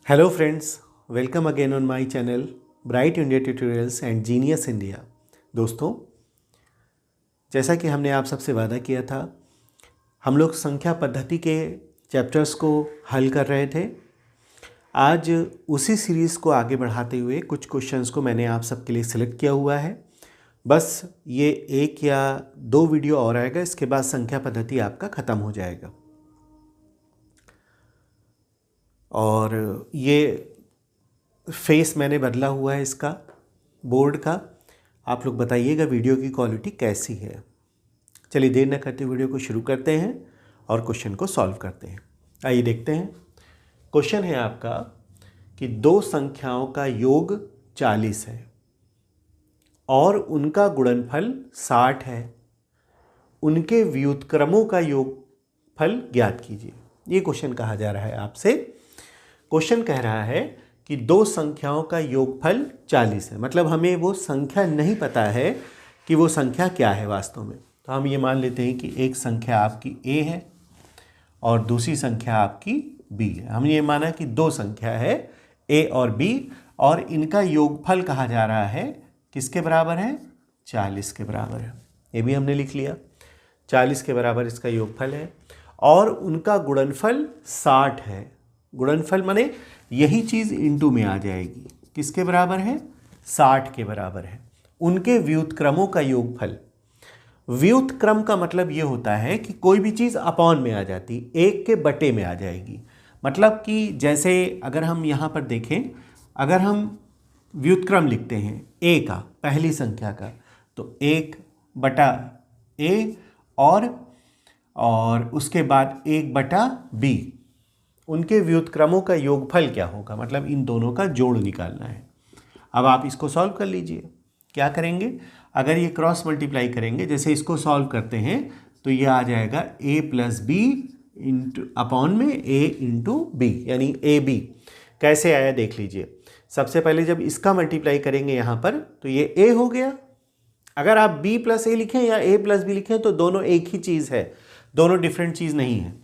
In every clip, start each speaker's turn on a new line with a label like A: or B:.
A: Hello friends, welcome again on my channel Bright India Tutorials and Genius India। दोस्तों, जैसा कि हमने आप सबसे वादा किया था, हम लोग संख्या पद्धति के चैप्टर्स को हल कर रहे थे। आज उसी सीरीज़ को आगे बढ़ाते हुए कुछ क्वेश्चंस को मैंने आप सबके लिए सिलेक्ट किया हुआ है। बस ये एक या दो वीडियो और आएगा, इसके बाद संख्या पद्धति आपका ख़त्म हो जाएगा। और ये फेस मैंने बदला हुआ है इसका, बोर्ड का। आप लोग बताइएगा वीडियो की क्वालिटी कैसी है। चलिए देर न करते वीडियो को शुरू करते हैं और क्वेश्चन को सॉल्व करते हैं। आइए देखते हैं। क्वेश्चन है आपका कि दो संख्याओं का योग 40 है और उनका गुणनफल 60 है। उनके व्युत्क्रमों का योगफल ज्ञात कीजिए। ये क्वेश्चन कहा जा रहा है आपसे। क्वेश्चन कह रहा है कि दो संख्याओं का योगफल 40 है, मतलब हमें वो संख्या नहीं पता है कि वो संख्या क्या है वास्तव में। तो हम ये मान लेते हैं कि एक संख्या आपकी a है और दूसरी संख्या आपकी b है। हमने ये माना कि दो संख्या है a और b और इनका योगफल कहा जा रहा है किसके बराबर है? 40 के बराबर है। ये भी हमने लिख लिया, 40 के बराबर इसका योगफल है और उनका गुणनफल 60 है। गुणनफल माने यही चीज़ इनटू में आ जाएगी। किसके बराबर है? 60 के बराबर है। उनके व्युत्क्रमों का योगफल। व्युत्क्रम का मतलब ये होता है कि कोई भी चीज़ अपॉन में आ जाती, एक के बटे में आ जाएगी। मतलब कि जैसे अगर हम यहाँ पर देखें, अगर हम व्युत्क्रम लिखते हैं a का, पहली संख्या का, तो 1 बटा a और उसके बाद 1 बटा b, उनके व्युत्क्रमों का योगफल क्या होगा? मतलब इन दोनों का जोड़ निकालना है। अब आप इसको सॉल्व कर लीजिए। क्या करेंगे? अगर ये क्रॉस मल्टीप्लाई करेंगे, जैसे इसको सॉल्व करते हैं तो ये आ जाएगा a plus b into upon में a इंटू बी, यानी ए बी। कैसे आया देख लीजिए। सबसे पहले जब इसका मल्टीप्लाई करेंगे यहाँ पर तो ये a हो गया। अगर आप b प्लस ए लिखें या a प्लस बी लिखें तो दोनों एक ही चीज़ है, दोनों डिफरेंट चीज़ नहीं है।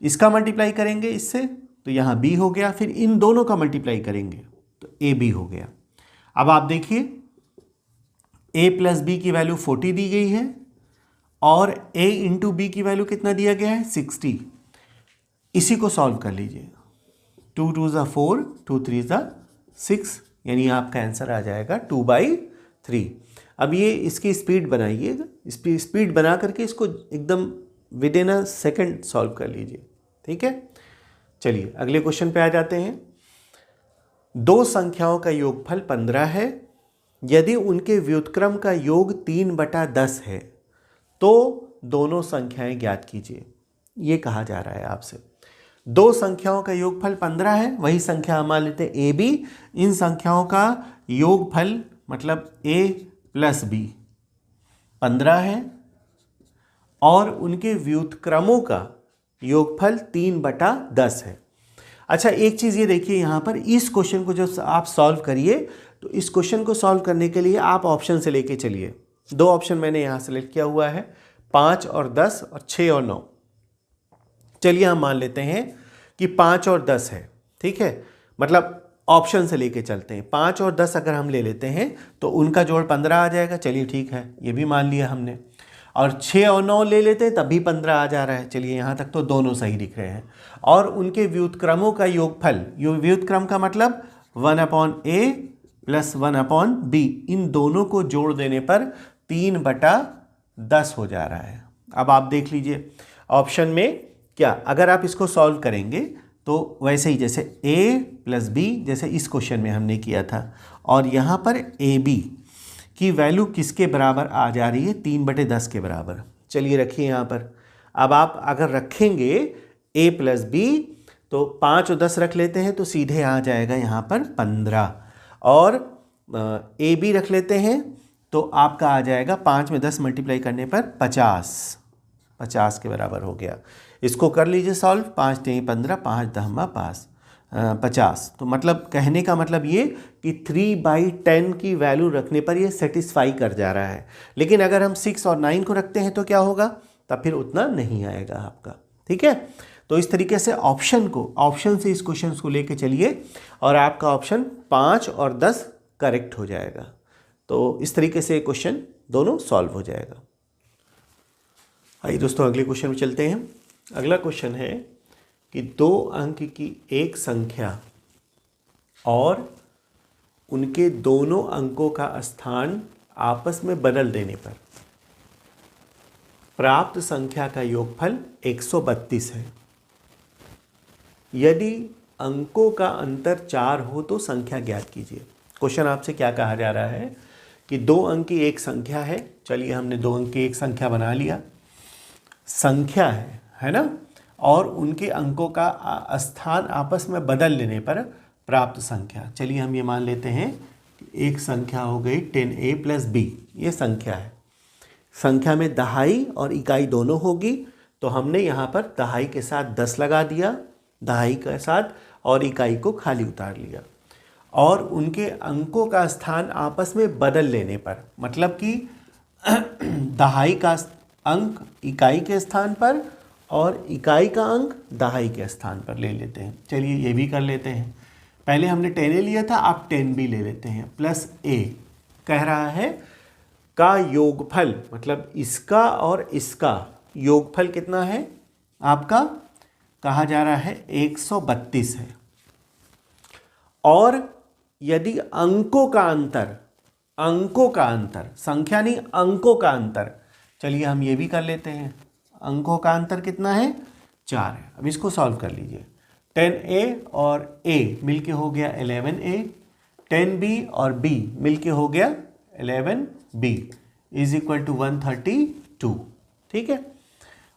A: इसका मल्टीप्लाई करेंगे इससे तो यहाँ b हो गया, फिर इन दोनों का मल्टीप्लाई करेंगे तो a b हो गया। अब आप देखिए a प्लस बी की वैल्यू 40 दी गई है और a इंटू बी की वैल्यू कितना दिया गया है? 60। इसी को सॉल्व कर लीजिए। 2 2 ज़ा 4, 2 3 ज़ा 6, यानी आपका आंसर आ जाएगा 2/3। अब ये इसकी स्पीड बनाइएगा, स्पीड बना करके इसको एकदम with in a second solve कर लीजिए। ठीक है, चलिए अगले क्वेश्चन पे आ जाते हैं। दो संख्याओं का योगफल 15 है। यदि उनके व्युत्क्रम का योग 3/10 है तो दोनों संख्याएं ज्ञात कीजिए। ये कहा जा रहा है आपसे। दो संख्याओं का योगफल 15 है, वही संख्या हम मान लेते हैं a b। इन संख्याओं का योगफल मतलब a प्लस b 15 है और उनके व्युत्क्रमों का योगफल 3/10 है। अच्छा, एक चीज़ ये देखिए यहाँ पर, इस क्वेश्चन को जब आप सॉल्व करिए तो इस क्वेश्चन को सॉल्व करने के लिए आप ऑप्शन से लेके चलिए। दो ऑप्शन मैंने यहाँ सेलेक्ट किया हुआ है, 5 और 10 और 6 और 9। चलिए हम मान लेते हैं कि 5 और 10 है। ठीक है, मतलब ऑप्शन से लेके चलते हैं। 5 और 10 अगर हम ले लेते हैं तो उनका जोड़ 15 आ जाएगा। चलिए ठीक है, ये भी मान लिया हमने। और 6 और 9 ले लेते हैं तब भी 15 आ जा रहा है। चलिए यहाँ तक तो दोनों सही दिख रहे हैं। और उनके व्युत्क्रमों का योगफल, व्युत्क्रम का मतलब 1/a प्लस 1/b, इन दोनों को जोड़ देने पर 3/10 हो जा रहा है। अब आप देख लीजिए ऑप्शन में क्या, अगर आप इसको सॉल्व करेंगे तो वैसे ही जैसे a प्लस b, जैसे इस क्वेश्चन में हमने किया था, और यहाँ पर ab की वैल्यू किसके बराबर आ जा रही है? 3/10 के बराबर। चलिए रखिए यहाँ पर। अब आप अगर रखेंगे a प्लस बी तो 5 और 10 रख लेते हैं तो सीधे आ जाएगा यहाँ पर 15, और ए बी रख लेते हैं तो आपका आ जाएगा 5 में 10 मल्टीप्लाई करने पर 50 के बराबर हो गया। इसको कर लीजिए सॉल्व। 5 3 15, 5 10 50। तो मतलब कहने का मतलब ये कि 3/10 की वैल्यू रखने पर ये सेटिस्फाई कर जा रहा है। लेकिन अगर हम 6 और 9 को रखते हैं तो क्या होगा? तब फिर उतना नहीं आएगा आपका। ठीक है, तो इस तरीके से ऑप्शन से इस क्वेश्चन को लेके चलिए और आपका ऑप्शन 5 और 10 करेक्ट हो जाएगा। तो इस तरीके से क्वेश्चन दोनों सॉल्व हो जाएगा। आइए दोस्तों अगले क्वेश्चन में चलते हैं। अगला क्वेश्चन है कि 2 अंक की एक संख्या और उनके दोनों अंकों का स्थान आपस में बदल देने पर प्राप्त संख्या का योगफल 132 है। यदि अंकों का अंतर 4 हो तो संख्या ज्ञात कीजिए। क्वेश्चन आपसे क्या कहा जा रहा है कि 2 अंक की एक संख्या है। चलिए हमने 2 अंक की एक संख्या बना लिया, संख्या है ना, और उनके अंकों का स्थान आपस में बदल लेने पर प्राप्त संख्या। चलिए हम ये मान लेते हैं कि एक संख्या हो गई 10a + b, ये संख्या है। संख्या में दहाई और इकाई दोनों होगी, तो हमने यहाँ पर दहाई के साथ 10 लगा दिया, दहाई के साथ, और इकाई को खाली उतार लिया। और उनके अंकों का स्थान आपस में बदल लेने पर, मतलब कि दहाई का अंक इकाई के स्थान पर और इकाई का अंक दहाई के स्थान पर ले लेते हैं। चलिए ये भी कर लेते हैं। पहले हमने 10a लिया था, अब 10b ले लेते हैं। प्लस a कह रहा है का योगफल, मतलब इसका और इसका योगफल कितना है आपका, कहा जा रहा है 132 है। और यदि अंकों का अंतर, संख्या नहीं अंकों का अंतर, चलिए हम ये भी कर लेते हैं। अंकों का अंतर कितना है, 4 है। अब इसको सॉल्व कर लीजिए। 10a और a मिलके हो गया 11a, 10b और b मिलके हो गया 11b इज इक्वल टू 132। ठीक है,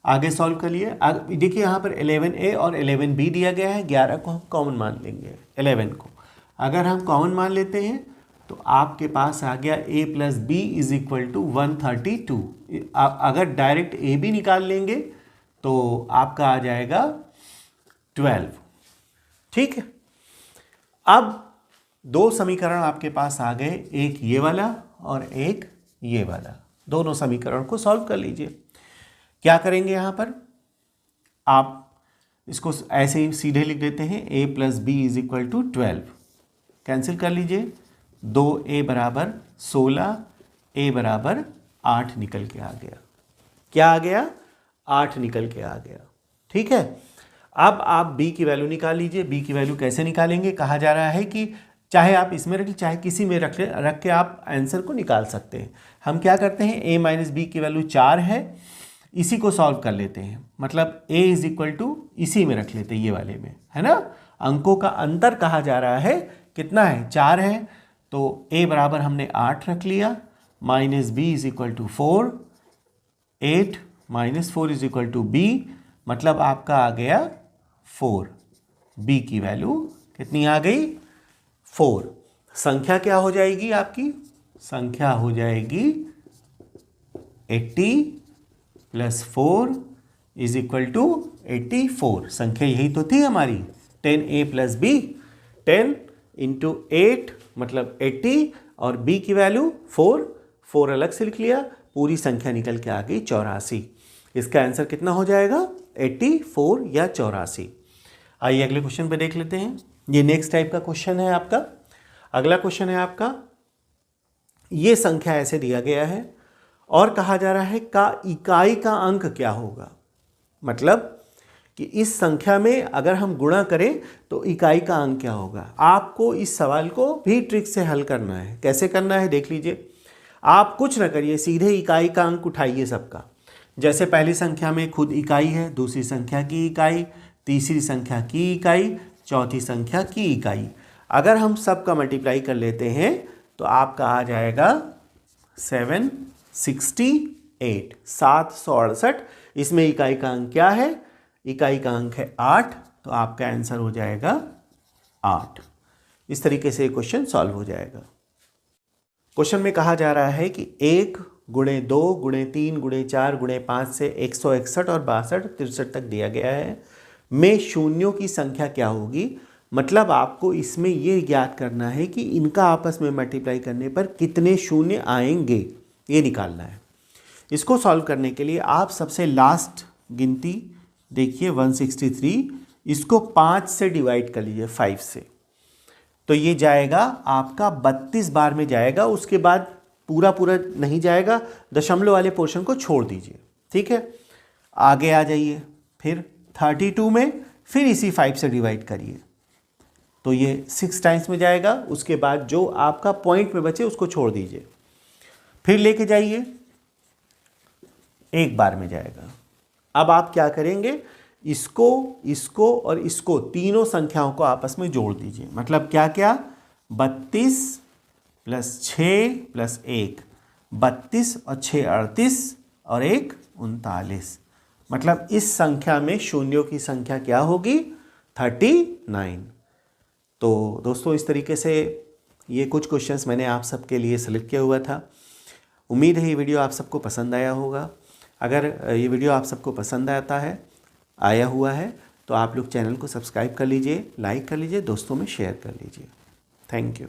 A: आगे सॉल्व कर लिए। देखिए यहाँ पर 11a और 11b दिया गया है, 11 को हम कॉमन मान लेंगे, 11 को अगर हम कॉमन मान लेते हैं तो आपके पास आ गया a + b is equal to 132। अगर डायरेक्ट a b निकाल लेंगे तो आपका आ जाएगा 12। ठीक है, अब 2 समीकरण आपके पास आ गए, एक ये वाला और एक ये वाला। दोनों समीकरण को सॉल्व कर लीजिए। क्या करेंगे यहाँ पर, आप इसको ऐसे ही सीधे लिख देते हैं, a + b is equal to 12। Cancel कर लीजिए, 2a बराबर 16, a बराबर 8 निकल के आ गया। क्या आ गया, 8 निकल के आ गया। ठीक है, अब आप b की वैल्यू निकाल लीजिए। b की वैल्यू कैसे निकालेंगे, कहा जा रहा है कि चाहे आप इसमें रख चाहे किसी में रख के आप आंसर को निकाल सकते हैं। हम क्या करते हैं, a - b की वैल्यू 4 है, इसी को सॉल्व कर लेते हैं। मतलब a इज इक्वल टू इसी में रख लेते हैं, ये वाले में, है ना। अंकों का अंतर कहा जा रहा है कितना है, 4 है, तो a बराबर हमने 8 रख लिया, - b is equal to 4, 8 - 4 is equal to b, मतलब आपका आ गया 4। b की वैल्यू कितनी आ गई, 4। संख्या क्या हो जाएगी आपकी, संख्या हो जाएगी 80 + 4 इज इक्वल टू 84। संख्या यही तो थी हमारी, 10a + b, 10 × 8 मतलब 80, और b की वैल्यू 4 अलग से लिख लिया, पूरी संख्या निकल के आ गई 84। इसका आंसर कितना हो जाएगा, 84 या 84। आइए अगले क्वेश्चन पे देख लेते हैं। ये नेक्स्ट टाइप का क्वेश्चन है आपका। अगला क्वेश्चन है आपका, ये संख्या ऐसे दिया गया है और कहा जा रहा है का इकाई का अंक क्या होगा। मतलब कि इस संख्या में अगर हम गुणा करें तो इकाई का अंक क्या होगा। आपको इस सवाल को भी ट्रिक से हल करना है। कैसे करना है देख लीजिए। आप कुछ ना करिए, सीधे इकाई का अंक उठाइए सबका। जैसे पहली संख्या में खुद इकाई है, दूसरी संख्या की इकाई, तीसरी संख्या की इकाई, चौथी संख्या की इकाई। अगर हम सबका मल्टीप्लाई कर लेते हैं तो आपका आ जाएगा 768, 768। इसमें इकाई का अंक क्या है, इकाई का अंक है 8, तो आपका आंसर हो जाएगा 8। इस तरीके से क्वेश्चन सॉल्व हो जाएगा। क्वेश्चन में कहा जा रहा है कि 1 × 2 × 3 × 4 × 5 से 161 और 62 63 तक दिया गया है में शून्यों की संख्या क्या होगी। मतलब आपको इसमें ये ज्ञात करना है कि इनका आपस में मल्टीप्लाई करने पर कितने शून्य आएंगे, ये निकालना है। इसको सॉल्व करने के लिए आप सबसे लास्ट गिनती देखिए 163, इसको 5 से डिवाइड कर लीजिए, 5 से, तो ये जाएगा आपका 32 बार में जाएगा। उसके बाद पूरा पूरा नहीं जाएगा, दशमलव वाले पोर्शन को छोड़ दीजिए, ठीक है। आगे आ जाइए, फिर 32 में फिर इसी 5 से डिवाइड करिए, तो ये 6 टाइम्स में जाएगा। उसके बाद जो आपका पॉइंट में बचे उसको छोड़ दीजिए, फिर लेके जाइए, 1 बार में जाएगा। अब आप क्या करेंगे, इसको और इसको, तीनों संख्याओं को आपस में जोड़ दीजिए। मतलब क्या क्या, 32 + 6 + 1, 32 और 6 38 और 1 39। मतलब इस संख्या में शून्यों की संख्या क्या होगी, 39। तो दोस्तों इस तरीके से ये कुछ क्वेश्चंस मैंने आप सबके लिए सेलेक्ट किया हुआ था। उम्मीद है ये वीडियो आप सबको पसंद आया होगा। अगर ये वीडियो आप सबको पसंद आया हुआ है तो आप लोग चैनल को सब्सक्राइब कर लीजिए, लाइक कर लीजिए, दोस्तों में शेयर कर लीजिए। Thank you.